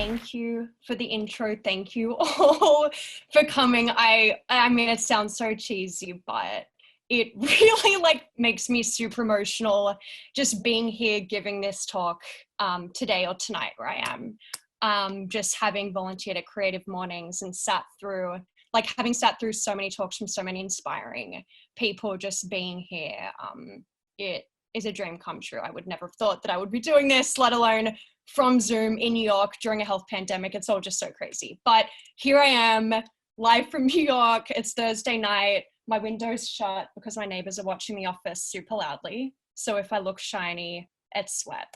thank you for the intro. Thank you all for coming. I mean, it sounds so cheesy, but it really makes me super emotional just being here giving this talk today or tonight where I am. Just having volunteered at Creative Mornings and having sat through so many talks from so many inspiring people, just being here. It is a dream come true. I would never have thought that I would be doing this, let alone from Zoom in New York during a health pandemic. It's all just so crazy. But here I am, live from New York. It's Thursday night. My window's shut because my neighbors are watching The Office super loudly. So if I look shiny, it's sweat.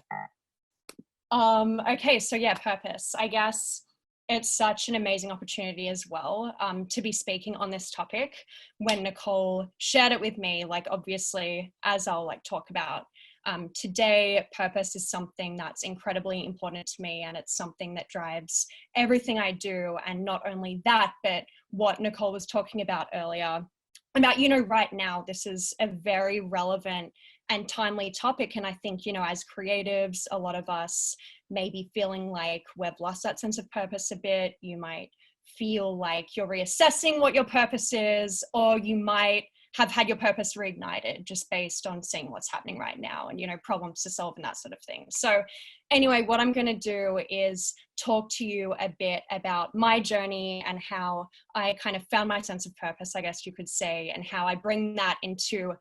Okay, so yeah, purpose. I guess it's such an amazing opportunity as well to be speaking on this topic. When Nicole shared it with me, obviously, as I'll talk about today, purpose is something that's incredibly important to me, and it's something that drives everything I do. And not only that, but what Nicole was talking about earlier about, right now, this is a very relevant and timely topic. And I think, as creatives, a lot of us may be feeling like we've lost that sense of purpose a bit. You might feel like you're reassessing what your purpose is, or you might have had your purpose reignited just based on seeing what's happening right now and, problems to solve and that sort of thing. So anyway, what I'm going to do is talk to you a bit about my journey and how I kind of found my sense of purpose, I guess you could say, and how I bring that into,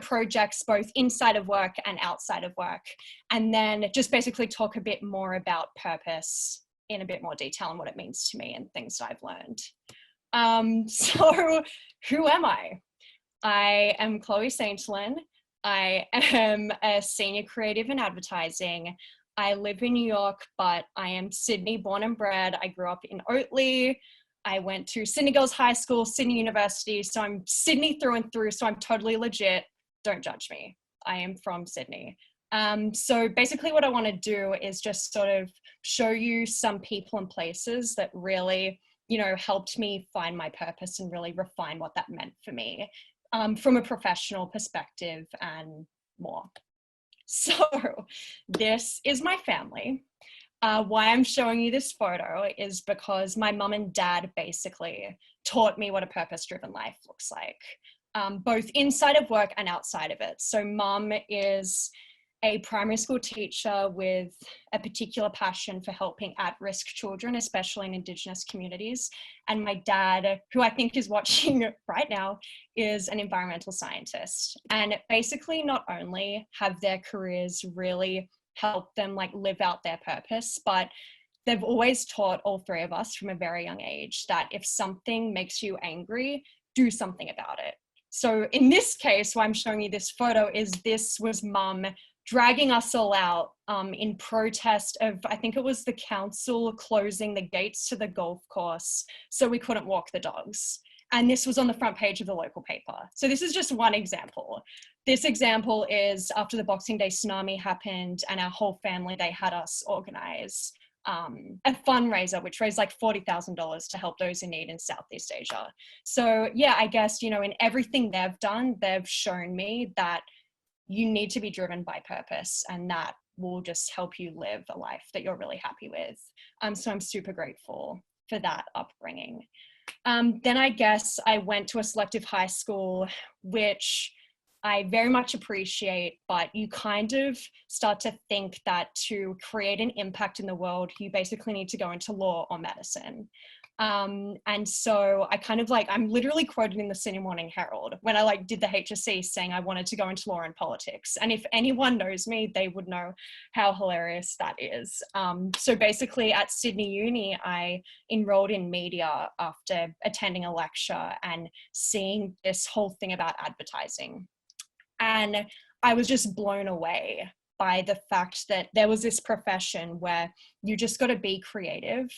projects both inside of work and outside of work. And then just basically talk a bit more about purpose in a bit more detail and what it means to me and things that I've learned. So who am I? I am Chloe Saintilan. I am a senior creative in advertising. I live in New York, but I am Sydney born and bred. I grew up in Oatley. I went to Sydney Girls High School, Sydney University. So I'm Sydney through and through. So I'm totally legit. Don't judge me. I am from Sydney. So basically what I want to do is just sort of show you some people and places that really, helped me find my purpose and really refine what that meant for me. From a professional perspective and more. So this is my family. Why I'm showing you this photo is because my mum and dad basically taught me what a purpose-driven life looks like, both inside of work and outside of it. So mum is a primary school teacher with a particular passion for helping at-risk children, especially in Indigenous communities. And my dad, who I think is watching right now, is an environmental scientist. And basically not only have their careers really helped them live out their purpose, but they've always taught all three of us from a very young age that if something makes you angry, do something about it. So in this case, why I'm showing you this photo is this was mum dragging us all out in protest of, I think it was the council closing the gates to the golf course so we couldn't walk the dogs. And this was on the front page of the local paper. So this is just one example. This example is after the Boxing Day tsunami happened and our whole family, they had us organize a fundraiser, which raised $40,000 to help those in need in Southeast Asia. So yeah, I guess, in everything they've done, they've shown me that you need to be driven by purpose, and that will just help you live a life that you're really happy with. So I'm super grateful for that upbringing. Then I guess I went to a selective high school, which I very much appreciate, but you kind of start to think that to create an impact in the world, you basically need to go into law or medicine. And so I kind of I'm literally quoted in the Sydney Morning Herald when I did the HSC saying I wanted to go into law and politics. And if anyone knows me, they would know how hilarious that is. So basically at Sydney Uni, I enrolled in media after attending a lecture and seeing this whole thing about advertising. And I was just blown away by the fact that there was this profession where you just got to be creative,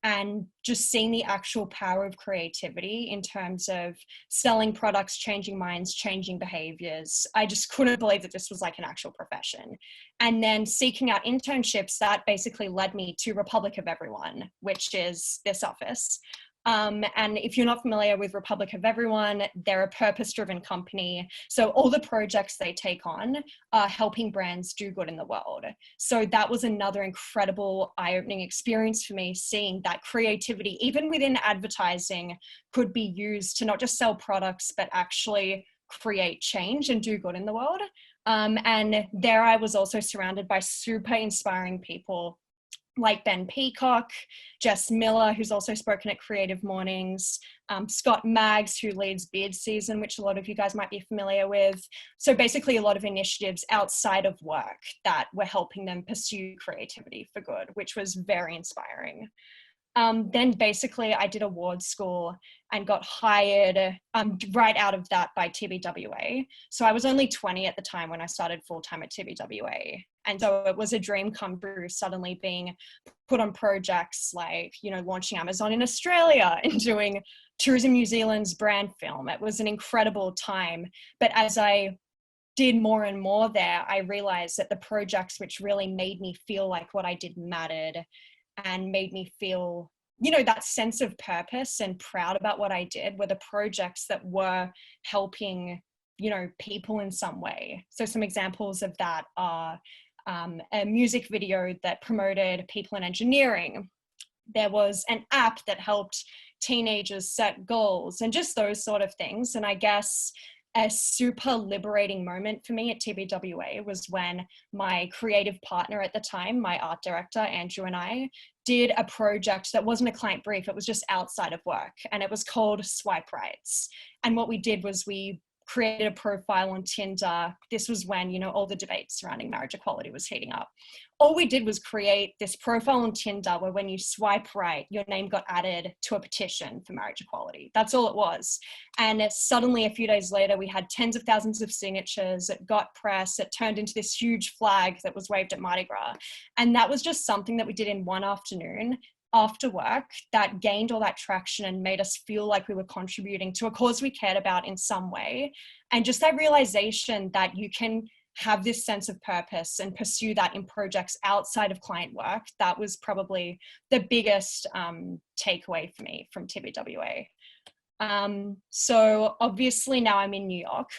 and just seeing the actual power of creativity in terms of selling products, changing minds, changing behaviors. I just couldn't believe that this was an actual profession. And then seeking out internships, that basically led me to Republic of Everyone, which is this office. And if you're not familiar with Republic of Everyone, they're a purpose-driven company. So all the projects they take on are helping brands do good in the world. So that was another incredible eye-opening experience for me, seeing that creativity, even within advertising, could be used to not just sell products, but actually create change and do good in the world. And there I was also surrounded by super inspiring people like Ben Peacock, Jess Miller, who's also spoken at Creative Mornings, Scott Maggs, who leads Beard Season, which a lot of you guys might be familiar with. So basically a lot of initiatives outside of work that were helping them pursue creativity for good, which was very inspiring. Then basically I did award school and got hired right out of that by TBWA. So I was only 20 at the time when I started full-time at TBWA. And so it was a dream come true, suddenly being put on projects like, you know, launching Amazon in Australia and doing Tourism New Zealand's brand film. It was an incredible time. But as I did more and more there, I realized that the projects which really made me feel like what I did mattered and made me feel, you know, that sense of purpose and proud about what I did were the projects that were helping, you know, people in some way. So some examples of that are a music video that promoted people in engineering. There was an app that helped teenagers set goals and just those sort of things. And I guess a super liberating moment for me at TBWA was when my creative partner at the time, my art director, Andrew, and I did a project that wasn't a client brief. It was just outside of work, and it was called Swipe Rights. And what we did was we created a profile on Tinder. This was when, you know, all the debates surrounding marriage equality was heating up. All we did was create this profile on Tinder where when you swipe right, your name got added to a petition for marriage equality. That's all it was. And suddenly a few days later, we had tens of thousands of signatures. It got press. It turned into this huge flag that was waved at Mardi Gras. And that was just something that we did in one afternoon after work that gained all that traction and made us feel like we were contributing to a cause we cared about in some way. And just that realization that you can have this sense of purpose and pursue that in projects outside of client work, that was probably the biggest takeaway for me from TBWA. So obviously now I'm in New York.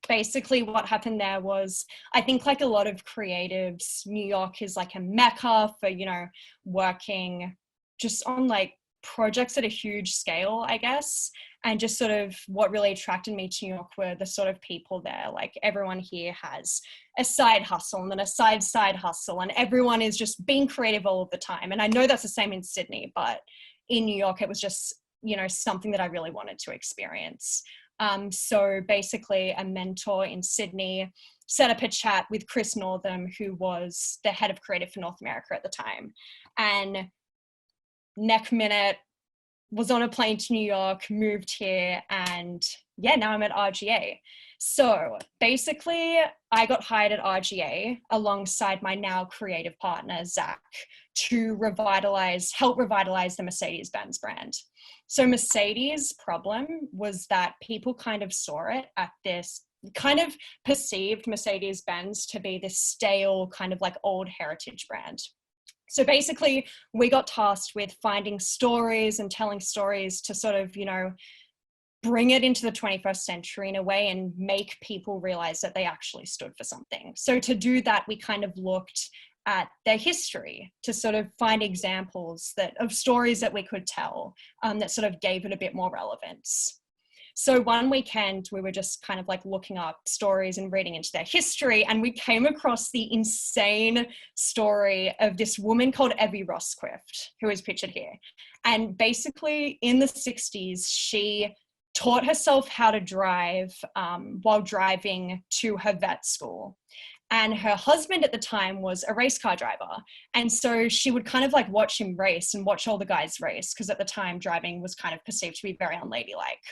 Basically what happened there was, I think like a lot of creatives, New York is like a mecca for, you know, working just on like projects at a huge scale, I guess. And just sort of what really attracted me to New York were the sort of people there. Like everyone here has a side hustle and then a side hustle, and everyone is just being creative all of the time. And I know that's the same in Sydney, but in New York, it was just, you know, something that I really wanted to experience. So basically a mentor in Sydney set up a chat with Chris Northam, who was the head of creative for North America at the time. And next minute was on a plane to New York, moved here, and yeah, now I'm at RGA. So basically I got hired at RGA alongside my now creative partner, Zach, to help revitalize the Mercedes-Benz brand. So Mercedes' problem was that people kind of saw it at this, kind of perceived Mercedes-Benz to be this stale kind of like old heritage brand. So basically we got tasked with finding stories and telling stories to sort of, you know, bring it into the 21st century in a way and make people realize that they actually stood for something. So to do that, we kind of looked at their history to sort of find examples of stories that we could tell that sort of gave it a bit more relevance. So one weekend we were just kind of like looking up stories and reading into their history, and we came across the insane story of this woman called Evie Rosquift, who is pictured here. And basically in the 60s, she taught herself how to drive while driving to her vet school. And her husband at the time was a race car driver. And so she would kind of like watch him race and watch all the guys race, because at the time driving was kind of perceived to be very unladylike.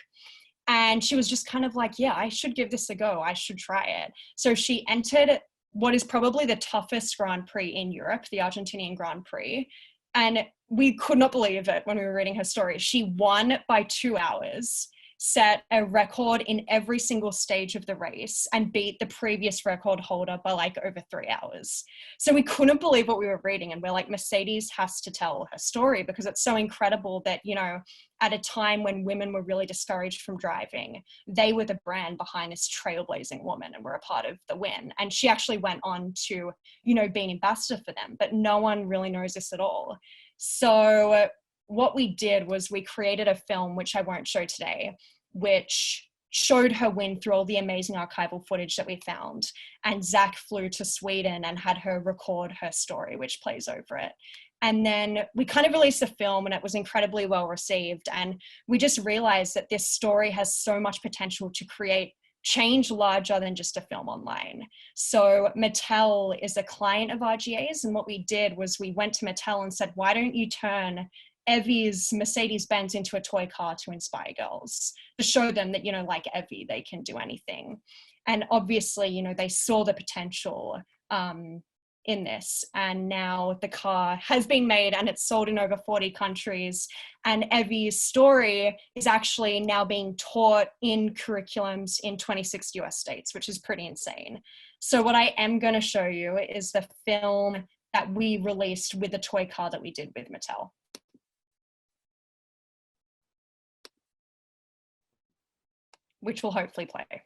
And she was just kind of like, yeah, I should give this a go. I should try it. So she entered what is probably the toughest Grand Prix in Europe, the Argentinian Grand Prix. And we could not believe it when we were reading her story. She won by 2 hours. set a record in every single stage of the race and beat the previous record holder by like over 3 hours. So we couldn't believe what we were reading, and we're like, Mercedes has to tell her story, because it's so incredible that, you know, at a time when women were really discouraged from driving, they were the brand behind this trailblazing woman and were a part of the win. And she actually went on to, you know, be an ambassador for them, but no one really knows this at all. So what we did was we created a film, which I won't show today, which showed her win through all the amazing archival footage that we found. And Zach flew to Sweden and had her record her story, which plays over it. And then we kind of released the film, and it was incredibly well received. And we just realized that this story has so much potential to create change larger than just a film online. So Mattel is a client of RGA's, and what we did was we went to Mattel and said, why don't you turn Evie's Mercedes-Benz into a toy car to inspire girls, to show them that, you know, like Evie, they can do anything. And obviously, you know, they saw the potential in this, and now the car has been made and it's sold in over 40 countries. And Evie's story is actually now being taught in curriculums in 26 US states, which is pretty insane. So what I am going to show you is the film that we released with the toy car that we did with Mattel, which will hopefully play.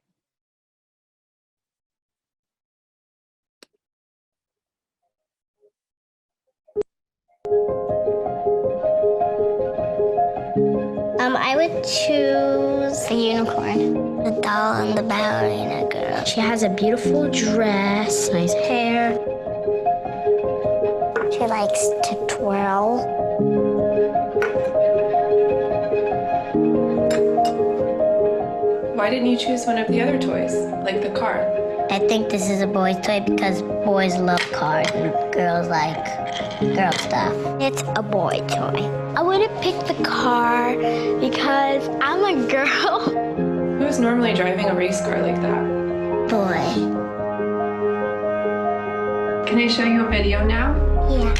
I would choose the unicorn, the doll, and the ballerina girl. She has a beautiful dress, nice hair. She likes to twirl. Why didn't you choose one of the other toys, like the car? I think this is a boy's toy because boys love cars and girls like girl stuff. It's a boy toy. I wouldn't pick the car because I'm a girl. Who's normally driving a race car like that? Boy. Can I show you a video now? Yeah.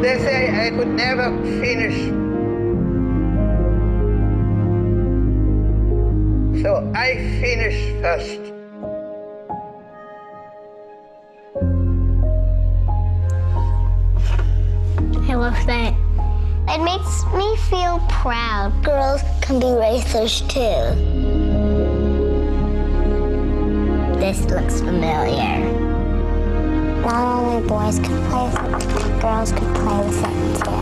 They say I could never finish. So I finish first. I love that. It makes me feel proud. Girls can be racers too. This looks familiar. Not only boys can play with it, girls can play with it too.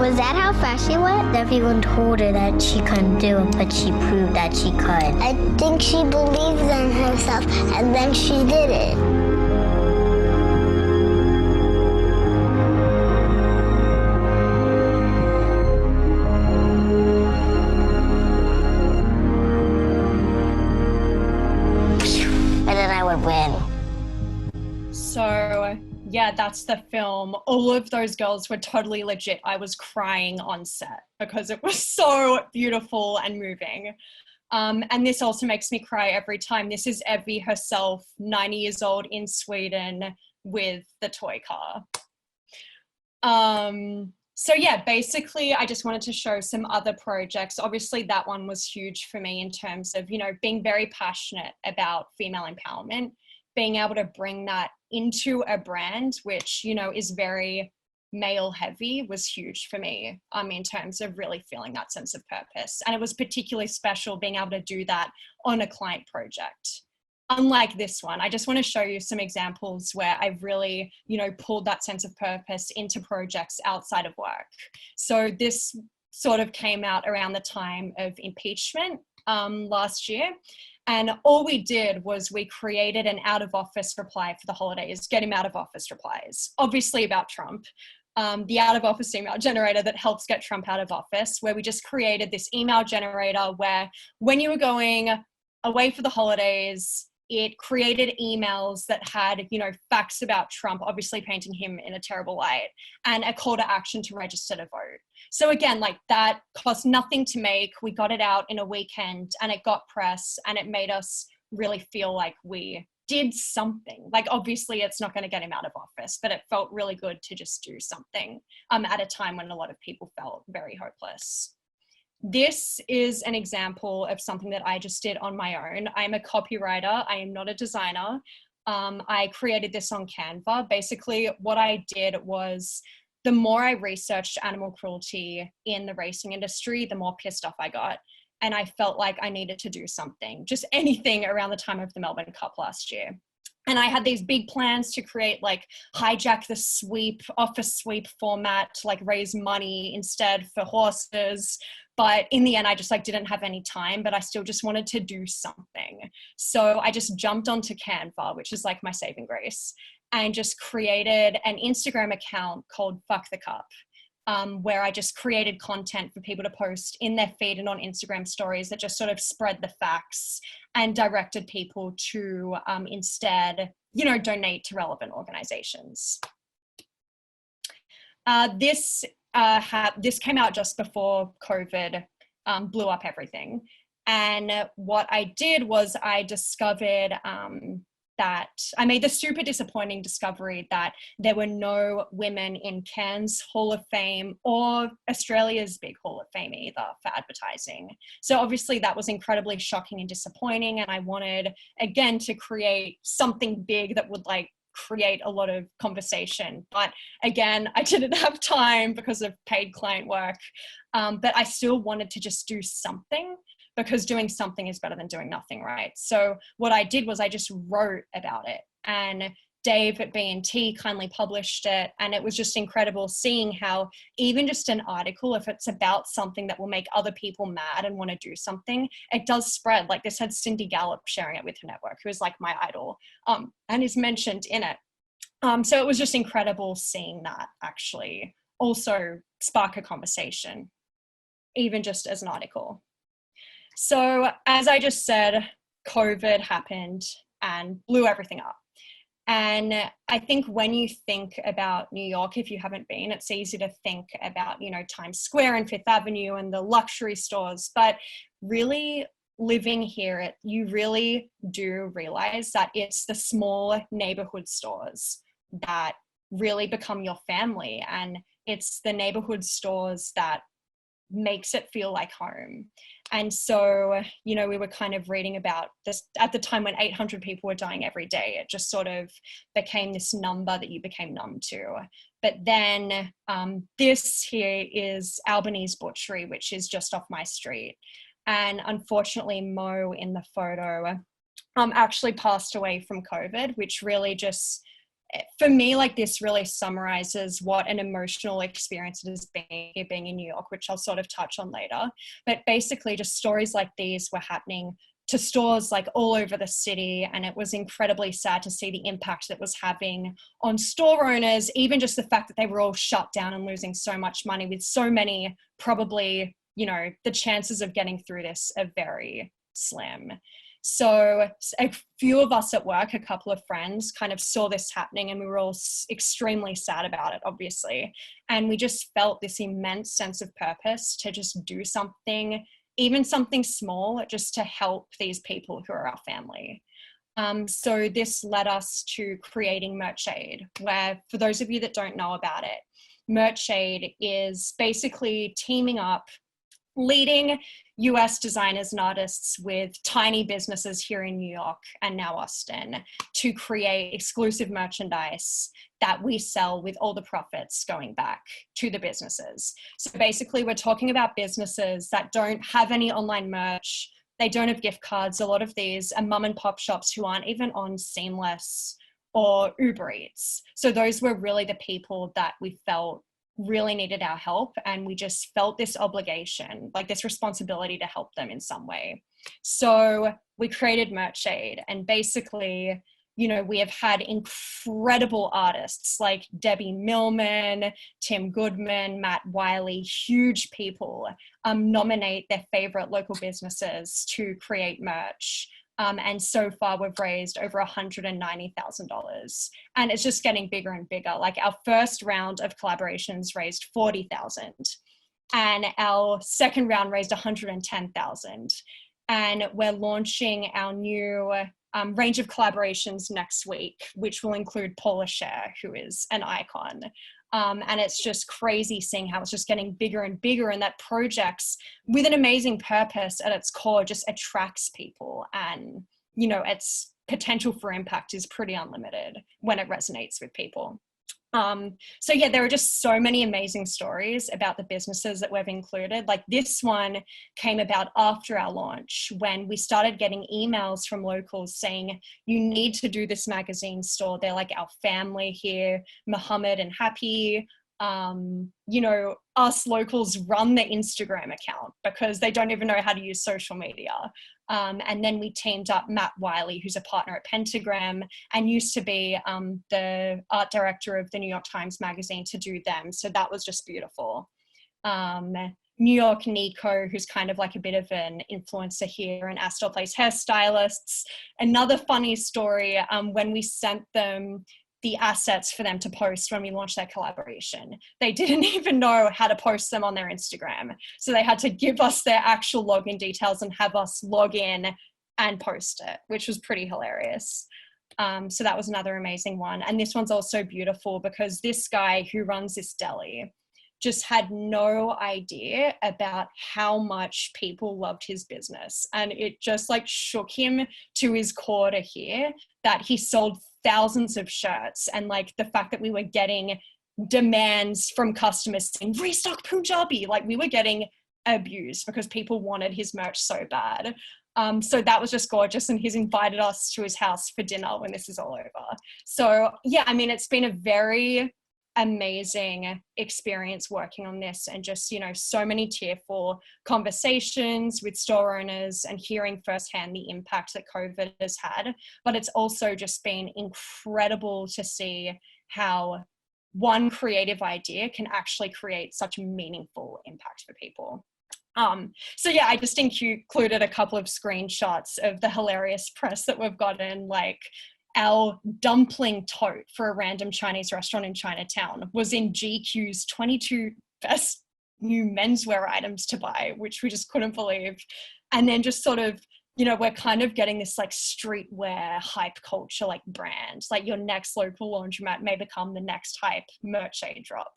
Was that how fast she went? Everyone told her that she couldn't do it, but she proved that she could. I think she believed in herself, and then she did it. And then I would win. So yeah, that's the film. All of those girls were totally legit. I was crying on set because it was so beautiful and moving. And this also makes me cry every time. This is Evie herself, 90 years old in Sweden with the toy car. So yeah, basically I just wanted to show some other projects. Obviously that one was huge for me in terms of, you know, being very passionate about female empowerment, being able to bring that into a brand, which, you know, is very male heavy, was huge for me in terms of really feeling that sense of purpose. And it was particularly special being able to do that on a client project. Unlike this one, I just want to show you some examples where I've really, you know, pulled that sense of purpose into projects outside of work. So this sort of came out around the time of impeachment last year. And all we did was we created an out of office reply for the holidays, get him out of office replies, obviously about Trump. The out of office email generator that helps get Trump out of office, where we just created this email generator where when you were going away for the holidays, It created emails that had, you know, facts about Trump, obviously painting him in a terrible light, and a call to action to register to vote. So again, like, that cost nothing to make. We got it out in a weekend and it got press, and it made us really feel like we did something. Like, obviously it's not going to get him out of office, but it felt really good to just do something at a time when a lot of people felt very hopeless. This is an example of something that I just did on my own. I'm a copywriter. I am not a designer. I created this on Canva. Basically, what I did was, the more I researched animal cruelty in the racing industry, the more pissed off I got. And I felt like I needed to do something, just anything, around the time of the Melbourne Cup last year. And I had these big plans to create, like, hijack the sweep, office sweep format to, like, raise money instead for horses. But in the end, I just, like, didn't have any time, but I still just wanted to do something. So I just jumped onto Canva, which is like my saving grace, and just created an Instagram account called Fuck the Cup, where I just created content for people to post in their feed and on Instagram stories that just sort of spread the facts and directed people to instead, you know, donate to relevant organizations. This came out just before COVID blew up everything. And what I did was, I discovered that I made the super disappointing discovery that there were no women in Cairns Hall of Fame or Australia's big Hall of Fame either for advertising. So obviously that was incredibly shocking and disappointing. And I wanted, again, to create something big that would, like, create a lot of conversation. But again, I didn't have time because of paid client work. But I still wanted to just do something, because doing something is better than doing nothing, right? So what I did was, I just wrote about it, and Dave at B&T kindly published it. And it was just incredible seeing how even just an article, if it's about something that will make other people mad and want to do something, it does spread. Like, this had Cindy Gallop sharing it with her network, who is, like, my idol, and is mentioned in it. So it was just incredible seeing that actually also spark a conversation, even just as an article. So as I just said, COVID happened and blew everything up. And I think when you think about New York, if you haven't been, it's easy to think about, you know, Times Square and Fifth Avenue and the luxury stores, but really living here, you really do realize that it's the small neighborhood stores that really become your family. And it's the neighborhood stores that makes it feel like home. And so, you know, we were kind of reading about this at the time when 800 people were dying every day. It just sort of became this number that you became numb to. But then this here is Albany's Butchery, which is just off my street. And unfortunately, Mo in the photo actually passed away from COVID, which really just, for me, like, this really summarizes what an emotional experience it has been here being in New York, which I'll sort of touch on later. But basically, just stories like these were happening to stores, like, all over the city. And it was incredibly sad to see the impact that was having on store owners, even just the fact that they were all shut down and losing so much money, with so many, probably, you know, the chances of getting through this are very slim. So a few of us at work, a couple of friends, kind of saw this happening, and we were all extremely sad about it, obviously. And we just felt this immense sense of purpose to just do something, even something small, just to help these people who are our family. So this led us to creating Merch Aid, where, for those of you that don't know about it, Merch Aid is basically teaming up leading US designers and artists with tiny businesses here in New York and now Austin to create exclusive merchandise that we sell, with all the profits going back to the businesses. So basically, we're talking about businesses that don't have any online merch. They don't have gift cards. A lot of these are mom and pop shops who aren't even on Seamless or Uber Eats. So those were really the people that we felt really needed our help, and we just felt this obligation, like this responsibility, to help them in some way. So we created Merch Aid, and basically, you know, we have had incredible artists like Debbie Millman, Tim Goodman, Matt Wiley, huge people nominate their favorite local businesses to create merch. And so far we've raised over $190,000, and it's just getting bigger and bigger. Like our first round of collaborations raised 40,000, and our second round raised 110,000. And we're launching our new range of collaborations next week, which will include Paula Scher, who is an icon. And it's just crazy seeing how it's just getting bigger and bigger, and that projects with an amazing purpose at its core just attracts people, and its potential for impact is pretty unlimited when it resonates with people. So yeah, there are just so many amazing stories about the businesses that we've included. Like this one came about after our launch, when we started getting emails from locals saying, you need to do this magazine store. They're like our family here, Muhammad and Happy. Us locals run the Instagram account because they don't even know how to use social media. And then we teamed up Matt Wiley, who's a partner at Pentagram and used to be the art director of the New York Times Magazine, to do them. So that was just beautiful. New York Nico, who's kind of like a bit of an influencer here, and Astor Place Hairstylists. Another funny story, when we sent them the assets for them to post when we launched their collaboration, they didn't even know how to post them on their Instagram. So they had to give us their actual login details and have us log in and post it, which was pretty hilarious. So that was another amazing one. And this one's also beautiful because this guy who runs this deli just had no idea about how much people loved his business. And it just like shook him to his core to hear that he sold thousands of shirts, and like the fact that we were getting demands from customers saying restock Punjabi, like we were getting abused because people wanted his merch so bad. So that was just gorgeous, and he's invited us to his house for dinner when this is all over. So yeah, I mean, it's been a very amazing experience working on this, and just so many tearful conversations with store owners and hearing firsthand the impact that COVID has had. But it's also just been incredible to see how one creative idea can actually create such meaningful impact for people. So yeah, I just included a couple of screenshots of the hilarious press that we've gotten. Like our dumpling tote for a random Chinese restaurant in Chinatown was in GQ's 22 best new menswear items to buy, which we just couldn't believe. And then just sort of, we're kind of getting this like streetwear hype culture, like brands, like your next local laundromat may become the next hype merch drop.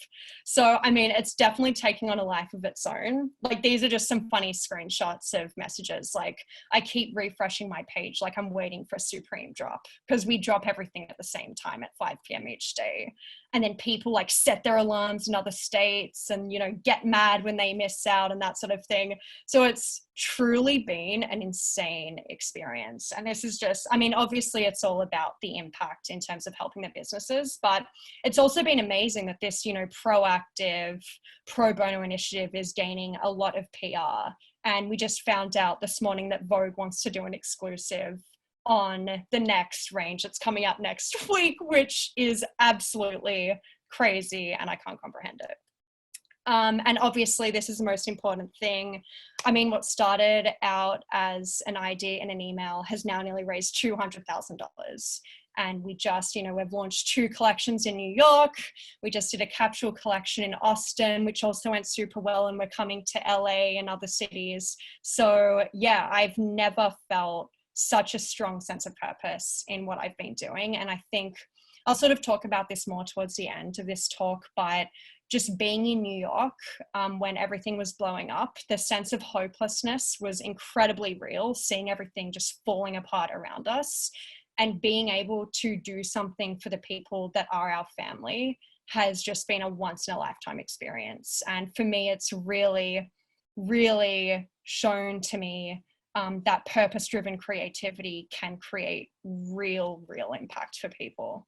So, I mean, it's definitely taking on a life of its own. Like these are just some funny screenshots of messages. Like I keep refreshing my page, like I'm waiting for a Supreme drop, because we drop everything at the same time at 5 p.m. each day. And then people like set their alarms in other states and, get mad when they miss out and that sort of thing. So it's truly been an insane experience. And this is just, I mean, obviously it's all about the impact in terms of helping the businesses, but it's also been amazing that this, proactive pro bono initiative is gaining a lot of PR. And we just found out this morning that Vogue wants to do an exclusive on the next range that's coming up next week, which is absolutely crazy, and I can't comprehend it. And obviously this is the most important thing. I mean, what started out as an idea in an email has now nearly raised $200,000. And we just, we've launched 2 collections in New York. We just did a capsule collection in Austin, which also went super well. And we're coming to LA and other cities. So yeah, I've never felt such a strong sense of purpose in what I've been doing. And I think I'll sort of talk about this more towards the end of this talk, but just being in New York when everything was blowing up, the sense of hopelessness was incredibly real, seeing everything just falling apart around us, and being able to do something for the people that are our family has just been a once in a lifetime experience. And for me, it's really, really shown to me that purpose-driven creativity can create real impact for people.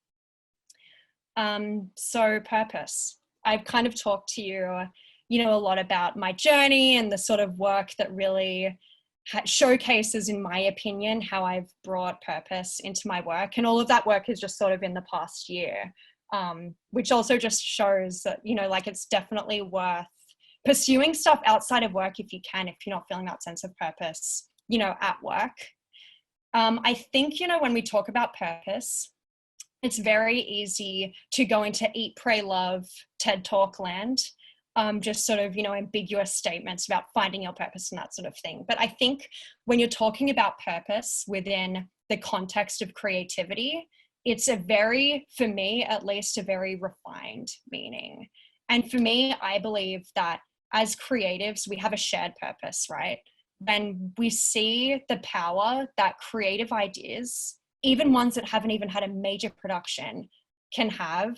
So purpose. I've kind of talked to you, a lot about my journey and the sort of work that really showcases, in my opinion, how I've brought purpose into my work. And all of that work is just sort of in the past year, which also just shows that, like it's definitely worth pursuing stuff outside of work if you can, if you're not feeling that sense of purpose, at work. I think, when we talk about purpose, it's very easy to go into eat, pray, love, TED Talk land, just sort of, ambiguous statements about finding your purpose and that sort of thing. But I think when you're talking about purpose within the context of creativity, it's for me at least, a very refined meaning. And for me, I believe that as creatives, we have a shared purpose, right? When we see the power that creative ideas, even ones that haven't even had a major production, can have,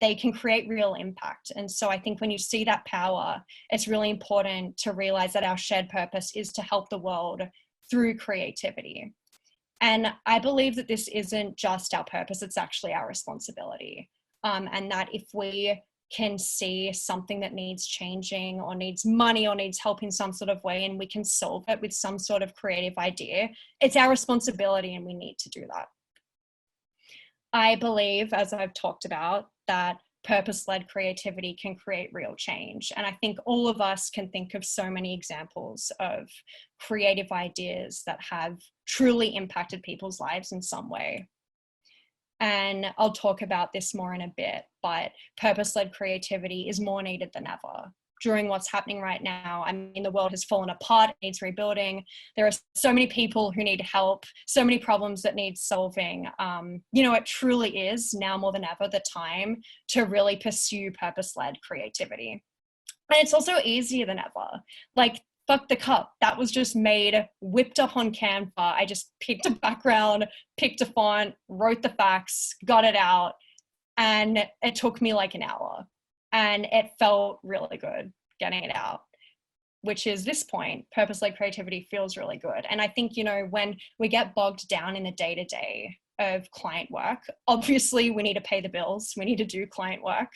they can create real impact. And so I think when you see that power, it's really important to realize that our shared purpose is to help the world through creativity. And I believe that this isn't just our purpose, it's actually our responsibility. And that if we can see something that needs changing or needs money or needs help in some sort of way, and we can solve it with some sort of creative idea, it's our responsibility and we need to do that. I believe, as I've talked about, that purpose-led creativity can create real change. And I think all of us can think of so many examples of creative ideas that have truly impacted people's lives in some way. And I'll talk about this more in a bit, but purpose-led creativity is more needed than ever. During what's happening right now, I mean, the world has fallen apart, it needs rebuilding. There are so many people who need help, so many problems that need solving. It truly is now more than ever the time to really pursue purpose-led creativity. And it's also easier than ever. Like, fuck the cup. That was just made, whipped up on Canva. I just picked a background, picked a font, wrote the facts, got it out. And it took me like an hour. And it felt really good getting it out, which is this point. Purpose-led creativity feels really good. And I think, when we get bogged down in the day-to-day of client work, obviously we need to pay the bills. We need to do client work.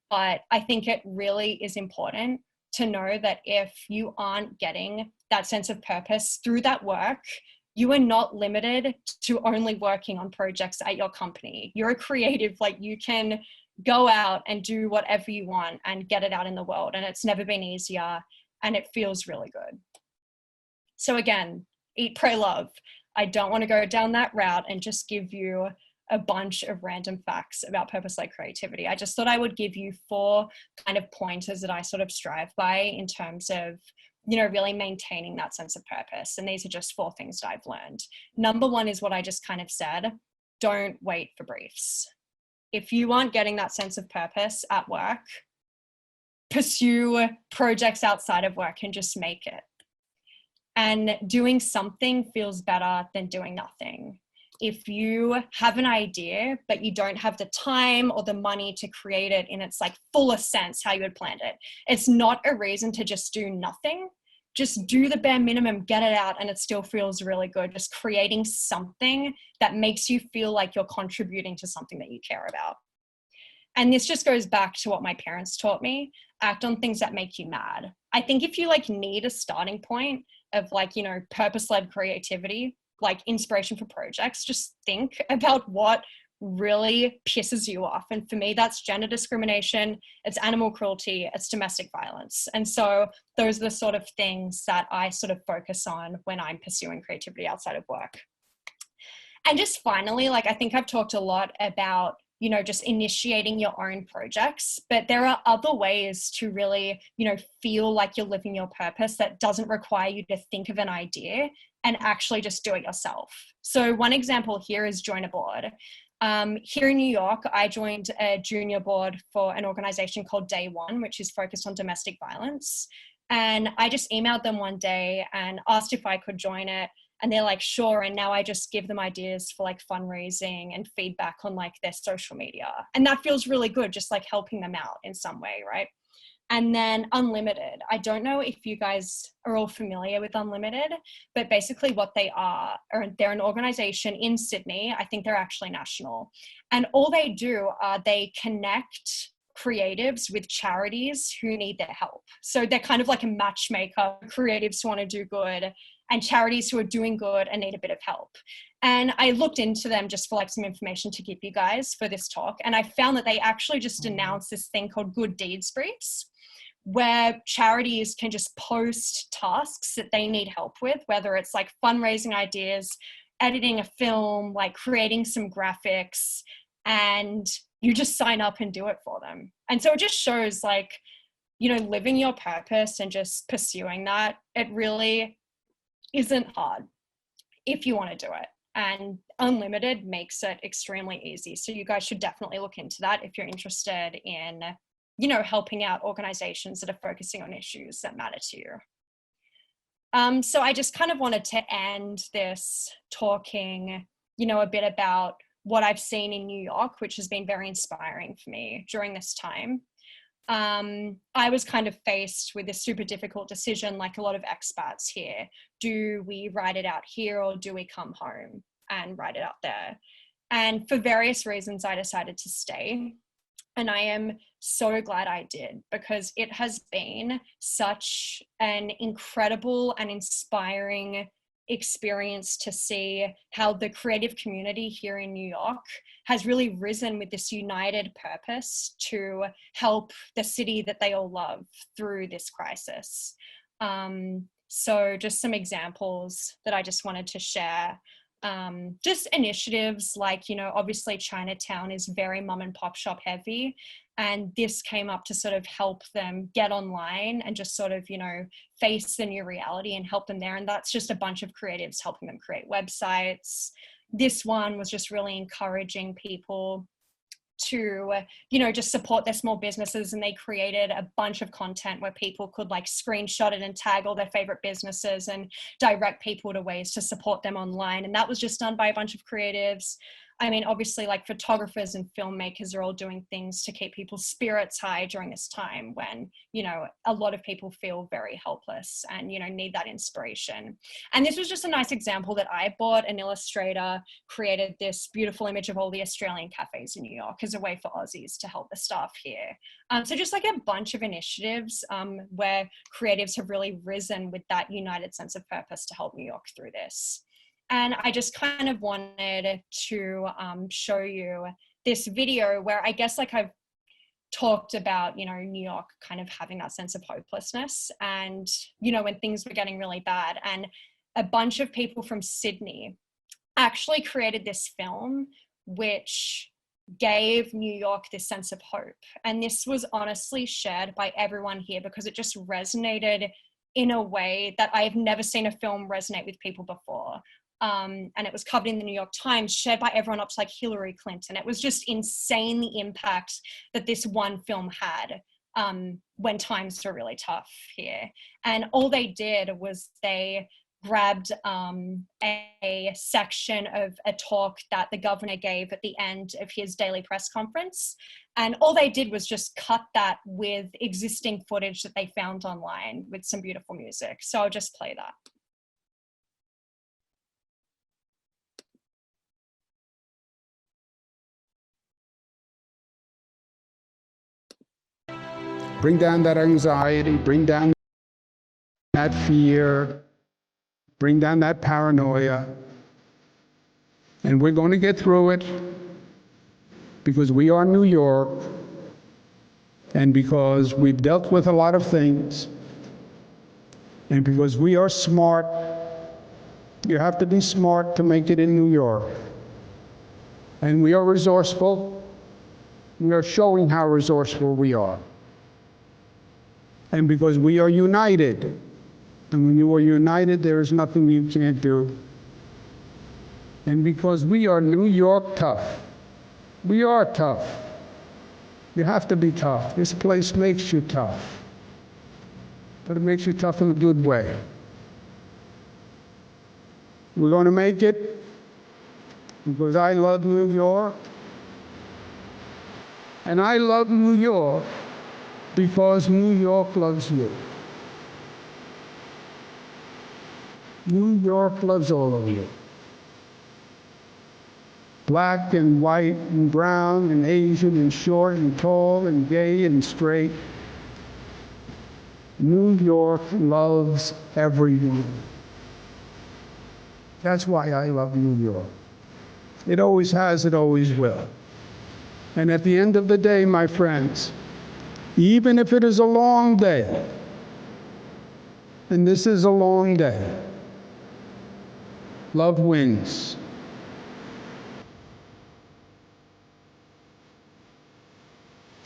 But I think it really is important to know that if you aren't getting that sense of purpose through that work, you are not limited to only working on projects at your company. You're a creative, like you can go out and do whatever you want and get it out in the world. And it's never been easier and it feels really good. So again, eat, pray, love. I don't want to go down that route and just give you a bunch of random facts about purpose-led creativity. I just thought I would give you 4 kind of pointers that I sort of strive by in terms of, really maintaining that sense of purpose. And these are just 4 things that I've learned. Number 1 is what I just kind of said. Don't wait for briefs. If you aren't getting that sense of purpose at work, pursue projects outside of work and just make it. And doing something feels better than doing nothing. If you have an idea, but you don't have the time or the money to create it in its like fullest sense, how you had planned it, it's not a reason to just do nothing. Just do the bare minimum, get it out, and it still feels really good. Just creating something that makes you feel like you're contributing to something that you care about. And this just goes back to what my parents taught me. Act on things that make you mad. I think if you need a starting point of purpose-led creativity, like inspiration for projects, just think about what really pisses you off. And for me, that's gender discrimination, it's animal cruelty, it's domestic violence. And so those are the sort of things that I sort of focus on when I'm pursuing creativity outside of work. And just finally, I think I've talked a lot about, just initiating your own projects, but there are other ways to really, feel like you're living your purpose that doesn't require you to think of an idea and actually just do it yourself. So one example here is join a board. Here in New York, I joined a junior board for an organization called Day One, which is focused on domestic violence. And I just emailed them one day and asked if I could join it. And they're like, sure. And now I just give them ideas for fundraising and feedback on their social media. And that feels really good, just helping them out in some way, right? And then Unlimited. I don't know if you guys are all familiar with Unlimited, but basically what they are, they're an organization in Sydney. I think they're actually national. And all they do are they connect creatives with charities who need their help. So they're kind of like a matchmaker, creatives who want to do good and charities who are doing good and need a bit of help. And I looked into them just for some information to give you guys for this talk. And I found that they actually just announced this thing called Good Deeds Briefs, where charities can just post tasks that they need help with, whether it's fundraising ideas, editing a film, like creating some graphics, and you just sign up and do it for them. And so it just shows, like, you know, living your purpose and just pursuing that, it really isn't hard if you want to do it. And Unlimited makes it extremely easy. So you guys should definitely look into that if you're interested in, you know, helping out organizations that are focusing on issues that matter to you. So I just kind of wanted to end this talking, you know, a bit about what I've seen in New York, which has been very inspiring for me during this time. I was kind of faced with a super difficult decision, like a lot of expats here. Do we write it out here, or do we come home and write it out there? And for various reasons, I decided to stay. And I am so glad I did, because it has been such an incredible and inspiring experience to see how the creative community here in New York has really risen with this united purpose to help the city that they all love through this crisis. So just some examples that I just wanted to share. Just initiatives like, you know, obviously Chinatown is very mom and pop shop heavy, and this came up to sort of help them get online and just sort of, you know, face the new reality and help them there. And that's just a bunch of creatives helping them create websites. This one was just really encouraging people to, you know, just support their small businesses, and they created a bunch of content where people could like screenshot it and tag all their favorite businesses and direct people to ways to support them online. And that was just done by a bunch of creatives. I mean, obviously, like photographers and filmmakers are all doing things to keep people's spirits high during this time when, you know, a lot of people feel very helpless and, you know, need that inspiration. And this was just a nice example that I bought. An illustrator created this beautiful image of all the Australian cafes in New York as a way for Aussies to help the staff here. So just like a bunch of initiatives where creatives have really risen with that united sense of purpose to help New York through this. And I just kind of wanted to show you this video where I guess like I've talked about, you know, New York kind of having that sense of hopelessness and, you know, when things were getting really bad. And a bunch of people from Sydney actually created this film which gave New York this sense of hope. And this was honestly shared by everyone here because it just resonated in a way that I've never seen a film resonate with people before. And it was covered in the New York Times, shared by everyone up to like Hillary Clinton. It was just insane, the impact that this one film had when times were really tough here. And all they did was they grabbed a section of a talk that the governor gave at the end of his daily press conference. And all they did was just cut that with existing footage that they found online with some beautiful music. So I'll just play that. Bring down that anxiety, bring down that fear, bring down that paranoia. And we're going to get through it because we are New York and because we've dealt with a lot of things and because we are smart. You have to be smart to make it in New York. And we are resourceful. We are showing how resourceful we are. And because we are united, and when you are united, there is nothing you can't do. And because we are New York tough, we are tough. You have to be tough. This place makes you tough, but it makes you tough in a good way. We're going to make it because I love New York, and I love New York because New York loves you. New York loves all of you. Black and white and brown and Asian and short and tall and gay and straight. New York loves everyone. That's why I love New York. It always has, it always will. And at the end of the day, my friends, even if it is a long day, and this is a long day, Love wins.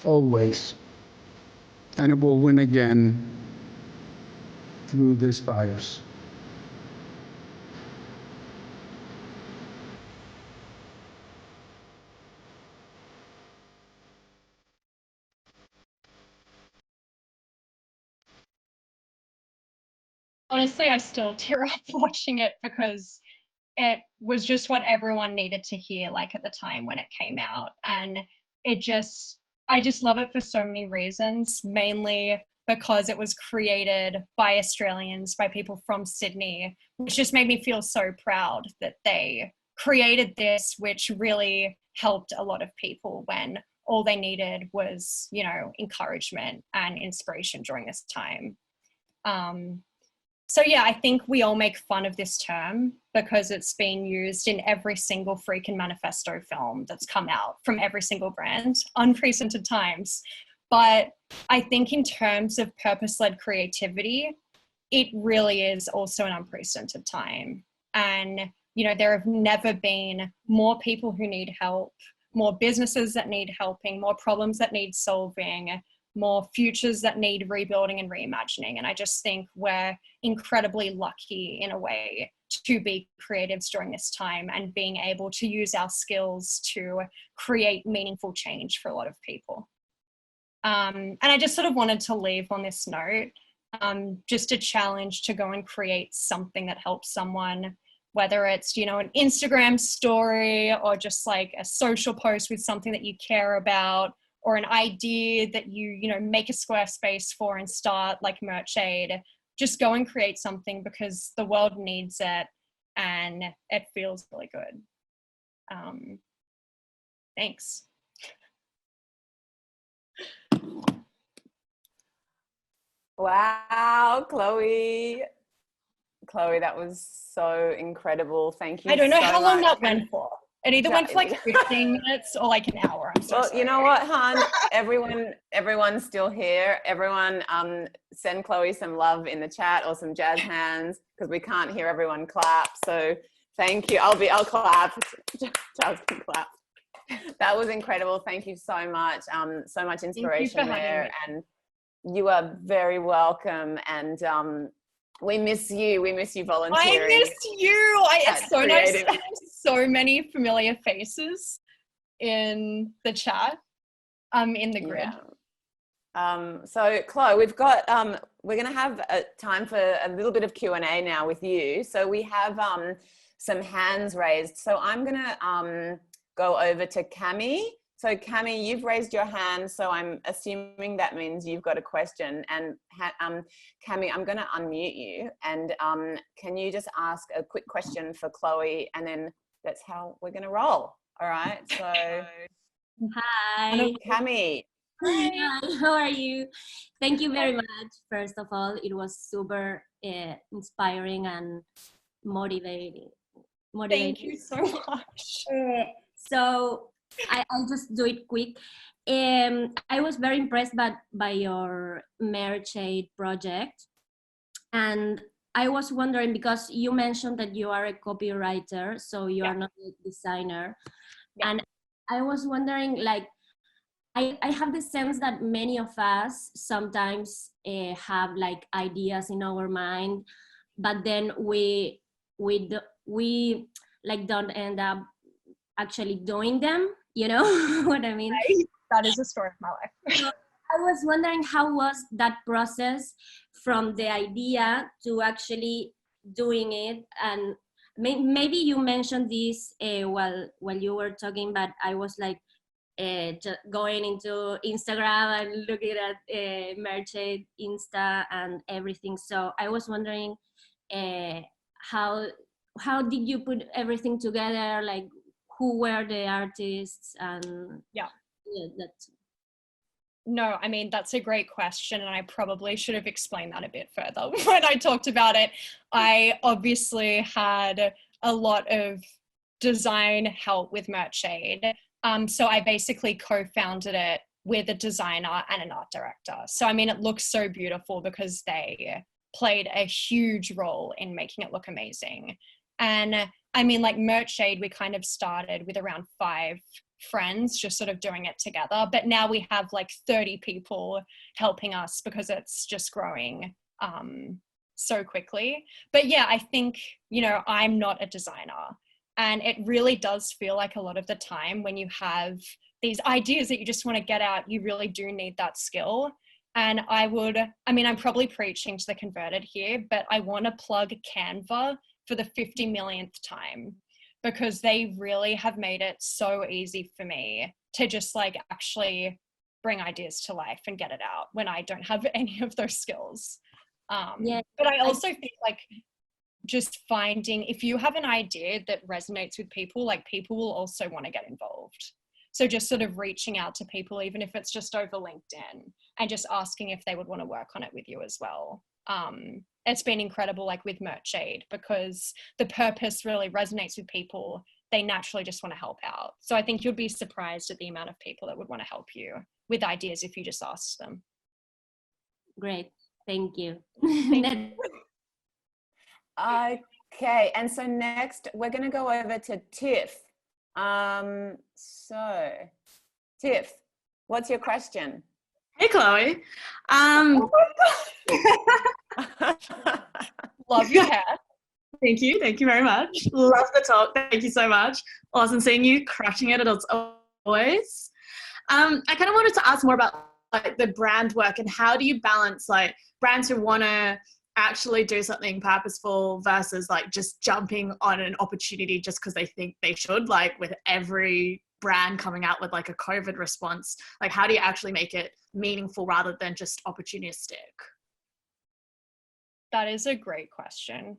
Always. And it will win again through this virus. Honestly, I still tear up watching it because it was just what everyone needed to hear, like at the time when it came out. And I just love it for so many reasons, mainly because it was created by Australians, by people from Sydney, which just made me feel so proud that they created this, which really helped a lot of people when all they needed was, encouragement and inspiration during this time. So yeah, I think we all make fun of this term because it's been used in every single freaking manifesto film that's come out from every single brand, unprecedented times. But I think in terms of purpose-led creativity, it really is also an unprecedented time. And, there have never been more people who need help, more businesses that need helping, more problems that need solving, more futures that need rebuilding and reimagining. And I just think we're incredibly lucky in a way to be creatives during this time and being able to use our skills to create meaningful change for a lot of people. And I just sort of wanted to leave on this note, just a challenge to go and create something that helps someone, whether it's, an Instagram story or just like a social post with something that you care about, or an idea that you make a Squarespace for and start like Merch Aid. Just go and create something because the world needs it and it feels really good. Thanks. Wow, Chloe, that was so incredible. Thank you. I don't know so how long much. that went for. It either went for like 15 minutes or like an hour. I'm so sorry. You know what, hon? Everyone's still here. Everyone, send Chloe some love in the chat or some jazz hands because we can't hear everyone clap. So thank you. I'll clap. Charles can clap. That was incredible. Thank you so much. So much inspiration there, and you are very welcome. And we miss you. We miss you volunteering. I miss you. It's so nice to have so many familiar faces in the chat, in the grid. Yeah. So Chloe, we've got, we're going to have a time for a little bit of Q&A now with you. So we have some hands raised. So I'm going to go over to Cami. So Cami, you've raised your hand, so I'm assuming that means you've got a question. And Cami, I'm going to unmute you, and can you just ask a quick question for Chloe, and then that's how we're going to roll. All right. So hi, Cami. Hi, how are you? Thank you very much. First of all, it was super inspiring and motivating. Thank you so much. So I'll just do it quick. I was very impressed by your Merch Aid project, and I was wondering, because you mentioned that you are a copywriter, so you are not a designer, and I was wondering, like, I have the sense that many of us sometimes have like ideas in our mind, but then we like don't end up actually doing them, you know what I mean? That is the story of my life. So I was wondering, how was that process from the idea to actually doing it? And maybe you mentioned this while you were talking, but I was like just going into Instagram and looking at Merch Aid Insta and everything. So I was wondering, how did you put everything together? Like, who were the artists? And that's. No, I mean, that's a great question, and I probably should have explained that a bit further when I talked about it. I obviously had a lot of design help with Merch Aid. So I basically co-founded it with a designer and an art director. So, I mean, it looks so beautiful because they played a huge role in making it look amazing. And I mean, like Merch Aid, we kind of started with around 5 friends just sort of doing it together, but now we have like 30 people helping us because it's just growing so quickly. But yeah, I think, you know, I'm not a designer, and it really does feel like a lot of the time when you have these ideas that you just want to get out, you really do need that skill. And I'm probably preaching to the converted here, but I want to plug Canva for the 50 millionth time, because they really have made it so easy for me to just like actually bring ideas to life and get it out when I don't have any of those skills. But I also think like just finding, if you have an idea that resonates with people, like people will also want to get involved. So just sort of reaching out to people, even if it's just over LinkedIn, and just asking if they would want to work on it with you as well. It's been incredible, like with Merch Aid, because the purpose really resonates with people. They naturally just want to help out. So I think you'd be surprised at the amount of people that would want to help you with ideas if you just asked them. Great. Thank you. Okay, and so next we're going to go over to Tiff. So Tiff, what's your question? Hey, Chloe. Love your hair. Thank you very much. Love the talk. Thank you so much. Awesome seeing you, crushing it as always. I kind of wanted to ask more about like the brand work, and how do you balance like brands who want to actually do something purposeful versus like just jumping on an opportunity just because they think they should, like with every brand coming out with like a COVID response. Like how do you actually make it meaningful rather than just opportunistic? That is a great question.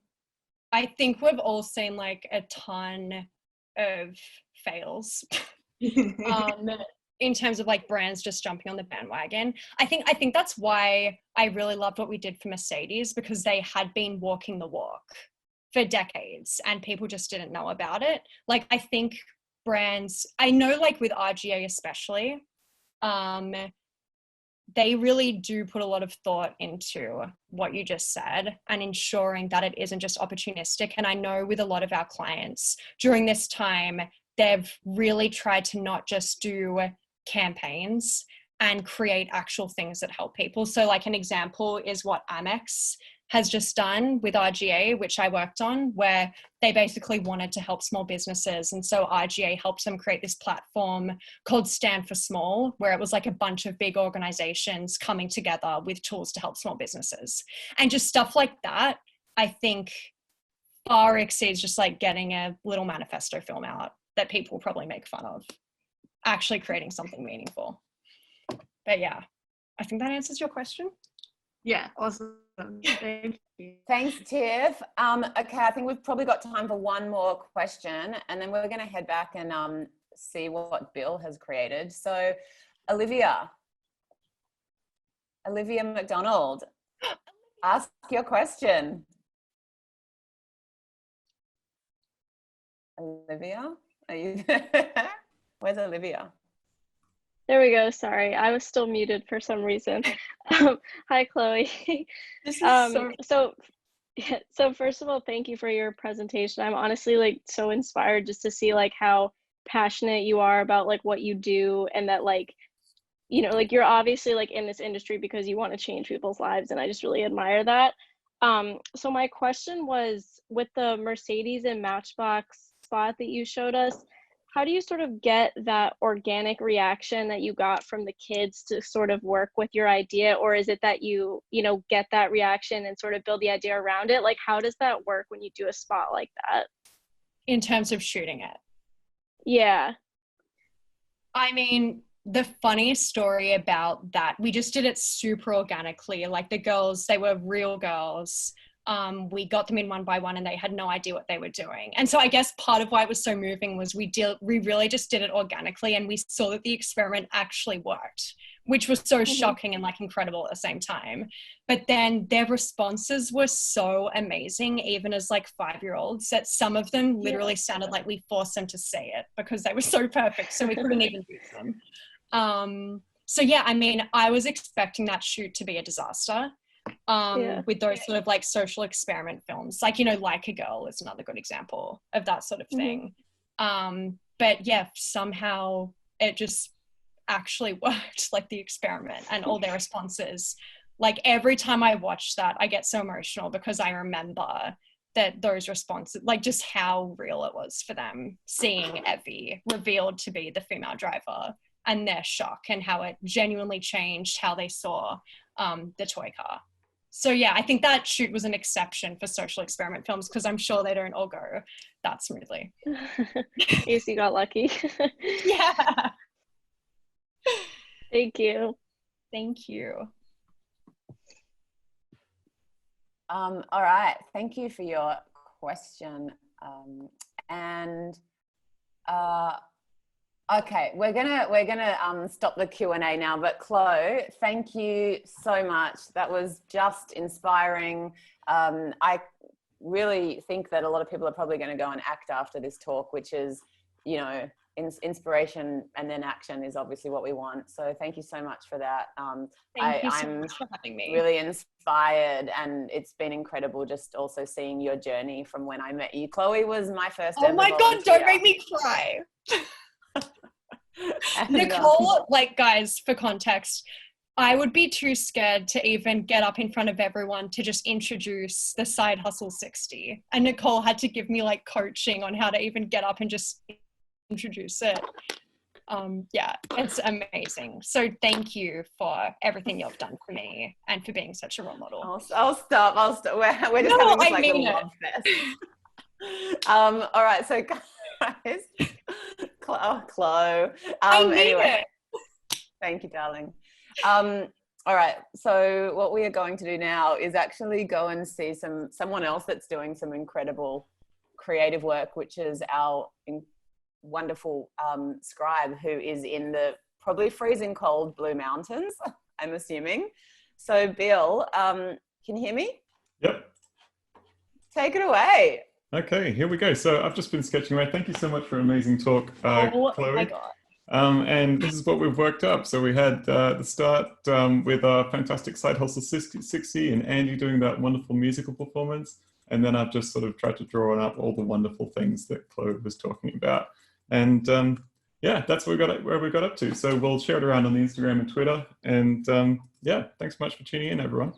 I think we've all seen like a ton of fails in terms of like brands just jumping on the bandwagon. I think that's why I really loved what we did for Mercedes, because they had been walking the walk for decades and people just didn't know about it. Like I think brands, I know like with RGA especially, they really do put a lot of thought into what you just said and ensuring that it isn't just opportunistic. And I know with a lot of our clients during this time, they've really tried to not just do campaigns and create actual things that help people. So like an example is what Amex has just done with RGA, which I worked on, where they basically wanted to help small businesses. And so RGA helped them create this platform called Stand for Small, where it was like a bunch of big organizations coming together with tools to help small businesses. And just stuff like that, I think far exceeds just like getting a little manifesto film out that people will probably make fun of, actually creating something meaningful. But yeah, I think that answers your question. Yeah, awesome. Thank you. Thanks, Tiff. Okay, I think we've probably got time for one more question, and then we're going to head back and see what Bill has created. So, Olivia McDonald, ask your question. Olivia, are you there? Where's Olivia? There we go. Sorry, I was still muted for some reason. Hi, Chloe. This is So first of all, thank you for your presentation. I'm honestly like so inspired just to see like how passionate you are about like what you do, and that like, you know, like you're obviously like in this industry because you want to change people's lives, and I just really admire that. So my question was, with the Mercedes and Matchbox spot that you showed us, how do you sort of get that organic reaction that you got from the kids to sort of work with your idea? Or is it that you know, get that reaction and sort of build the idea around it? Like, how does that work when you do a spot like that? In terms of shooting it? Yeah. I mean, the funniest story about that, we just did it super organically. Like the girls, they were real girls. We got them in one by one and they had no idea what they were doing. And so I guess part of why it was so moving was we really just did it organically, and we saw that the experiment actually worked, which was so shocking and like incredible at the same time. But then their responses were so amazing, even as like 5-year-olds, that some of them literally sounded like we forced them to say it because they were so perfect. So we couldn't even use them. So yeah, I mean, I was expecting that shoot to be a disaster. with those sort of like social experiment films, like, you know, Like a Girl is another good example of that sort of thing. But yeah, somehow it just actually worked, like the experiment and all their responses. Like every time I watch that, I get so emotional because I remember that those responses, like just how real it was for them seeing Evie revealed to be the female driver and their shock and how it genuinely changed how they saw the toy car. So yeah, I think that shoot was an exception for social experiment films because I'm sure they don't all go that smoothly. Yes, you got lucky. Yeah. Thank you. Thank you. All right, thank you for your question. Okay, we're gonna stop the Q&A now, but Chloe, thank you so much. That was just inspiring. I really think that a lot of people are probably going to go and act after this talk, which is, you know, inspiration and then action is obviously what we want. So thank you so much for that. Thank you so much for having me. Really inspired, and it's been incredible just also seeing your journey from when I met you. Chloe was my first Oh my God, volunteer. don't make me cry. Nicole, like, guys, for context, I would be too scared to even get up in front of everyone to just introduce the Side Hustle 60. And Nicole had to give me like coaching on how to even get up and just introduce it. Yeah, it's amazing. So thank you for everything you've done for me and for being such a role model. I'll stop. We're just having this, like, a love fest. All right, so guys, Chloe. Anyway, thank you, darling. All right, so what we are going to do now is actually go and see someone else that's doing some incredible creative work, which is our wonderful scribe who is in the probably freezing cold Blue Mountains, I'm assuming. So Bill, can you hear me? Yep. Take it away. Okay, here we go. So I've just been sketching away. Thank you so much for an amazing talk, Chloe. My God. And this is what we've worked up. So we had the start with our fantastic Side Hustle 60 and Andy doing that wonderful musical performance. And then I've just sort of tried to draw up all the wonderful things that Chloe was talking about. And yeah, that's where we got up to. So we'll share it around on the Instagram and Twitter. And yeah, thanks so much for tuning in, everyone.